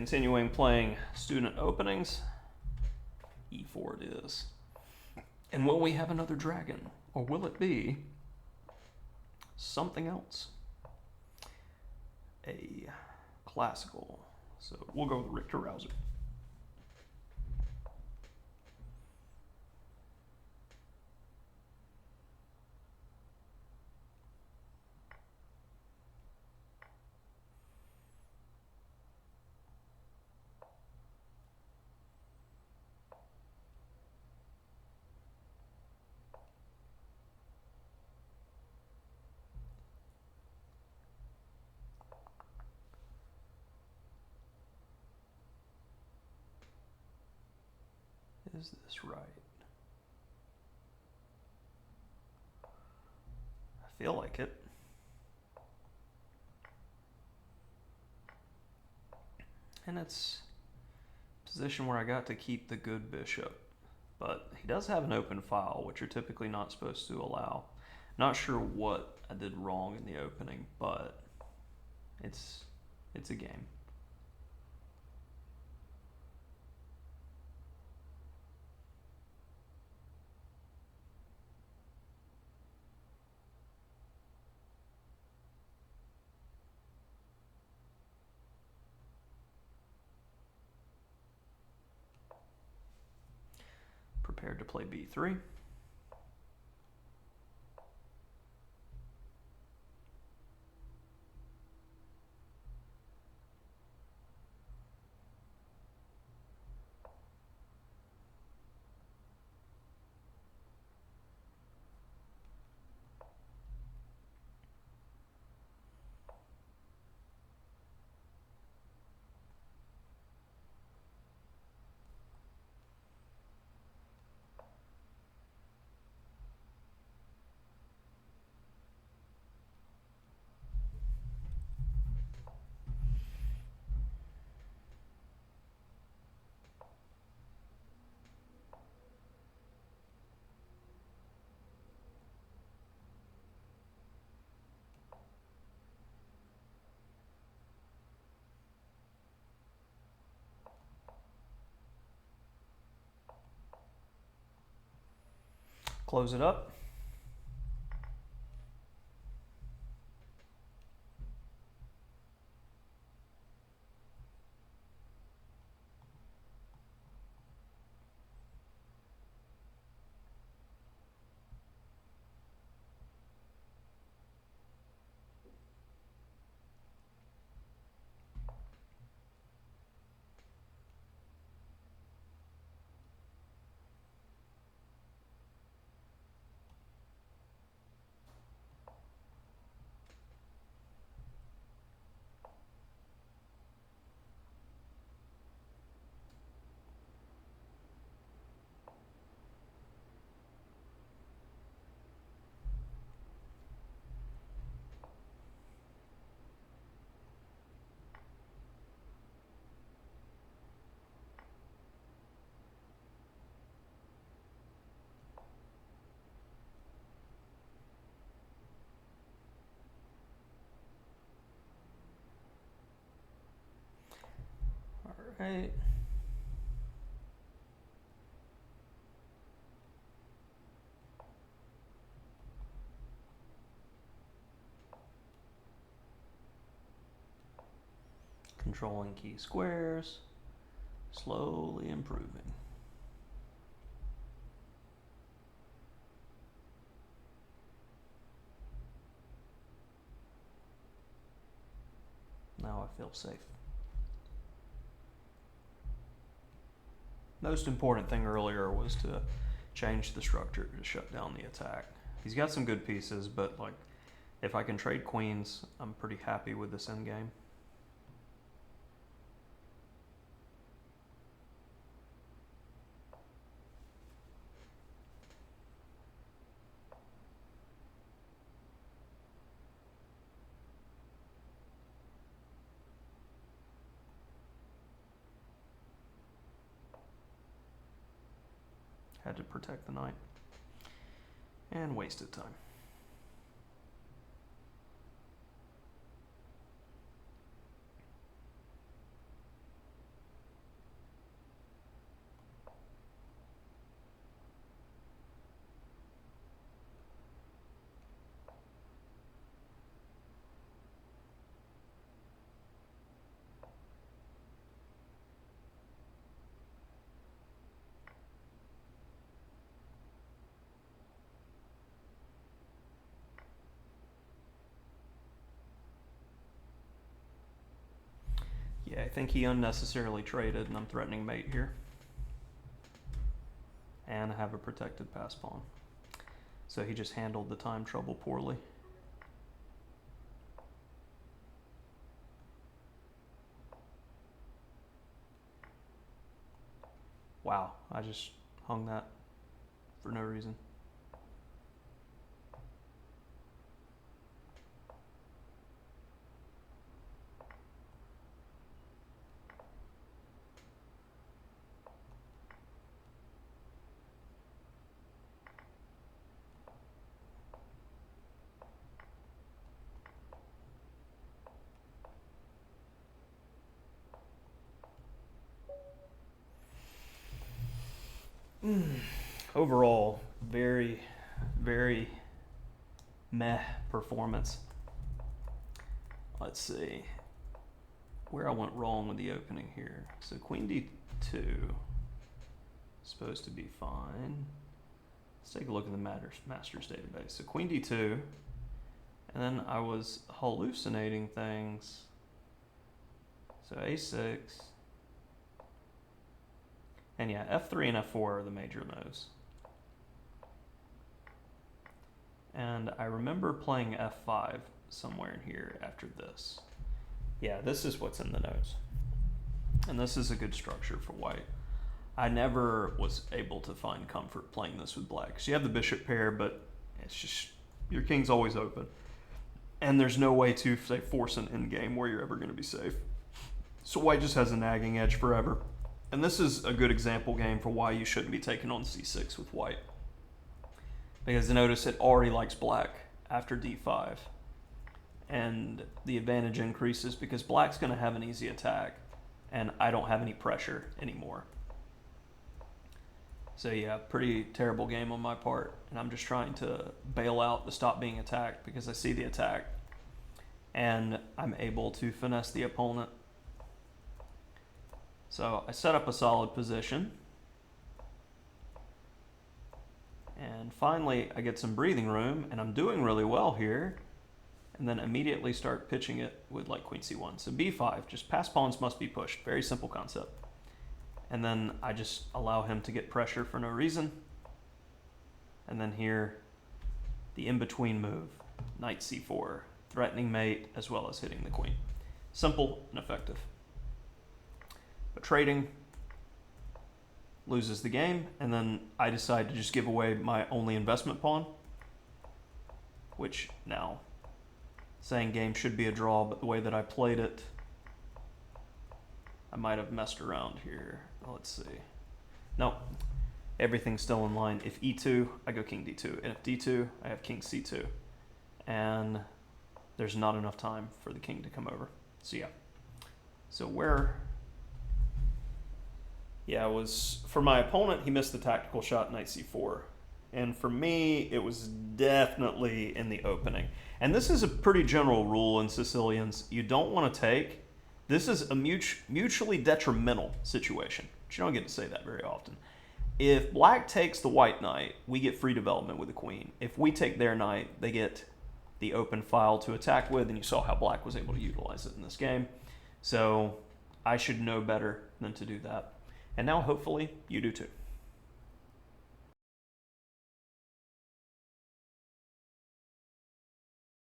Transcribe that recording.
Continuing playing student openings. E4 it is. And will we have another dragon? Or will it be something else? A classical. So we'll go with Richter Rouser. Is this right? I feel like it. And it's a position where I got to keep the good bishop. But he does have an open file, which you're typically not supposed to allow. Not sure what I did wrong in the opening, but it's a game. Prepared to play b3. Close it up. Right. Controlling key squares, slowly improving. Now I feel safe. Most important thing earlier was to change the structure to shut down the attack. He's got some good pieces, but like if I can trade queens, I'm pretty happy with this endgame. Had to protect the knight. And wasted time. Yeah, I think he unnecessarily traded, and I'm threatening mate here. And I have a protected pass pawn. So he just handled the time trouble poorly. Wow, I just hung that for no reason. Overall, very, very meh performance. Let's see where I went wrong with the opening here. So queen d2 is supposed to be fine. Let's take a look at the master's database. So queen d2, and then I was hallucinating things. So a6. And yeah, f3 and f4 are the major moves. And I remember playing f5 somewhere in here after this. Yeah, this is what's in the notes. And this is a good structure for white. I never was able to find comfort playing this with black. So you have the bishop pair, but it's just, your king's always open. And there's no way to, say, force an endgame where you're ever going to be safe. So white just has a nagging edge forever. And this is a good example game for why you shouldn't be taking on c6 with white. Because notice it already likes black after d5. And the advantage increases because black's going to have an easy attack. And I don't have any pressure anymore. So yeah, pretty terrible game on my part. And I'm just trying to bail out to stop being attacked because I see the attack. And I'm able to finesse the opponent. So I set up a solid position. And finally, I get some breathing room, and I'm doing really well here. And then immediately start pitching it with like queen c1. So b5, just pass pawns must be pushed. Very simple concept. And then I just allow him to get pressure for no reason. And then here, the in-between move, knight c4, threatening mate as well as hitting the queen. Simple and effective. But trading loses the game, and then I decide to just give away my only investment pawn, which now, saying game should be a draw, but the way that I played it, I might have messed around here. Let's see. No, everything's still in line. If e2, I go king d2, and if d2, I have king c2. And there's not enough time for the king to come over. So yeah. So where... Yeah, it was, for my opponent, he missed the tactical shot, knight c4. And for me, it was definitely in the opening. And this is a pretty general rule in Sicilians. You don't want to take. This is a mutually detrimental situation. But you don't get to say that very often. If black takes the white knight, we get free development with the queen. If we take their knight, they get the open file to attack with, and you saw how black was able to utilize it in this game. So I should know better than to do that. And now hopefully you do too.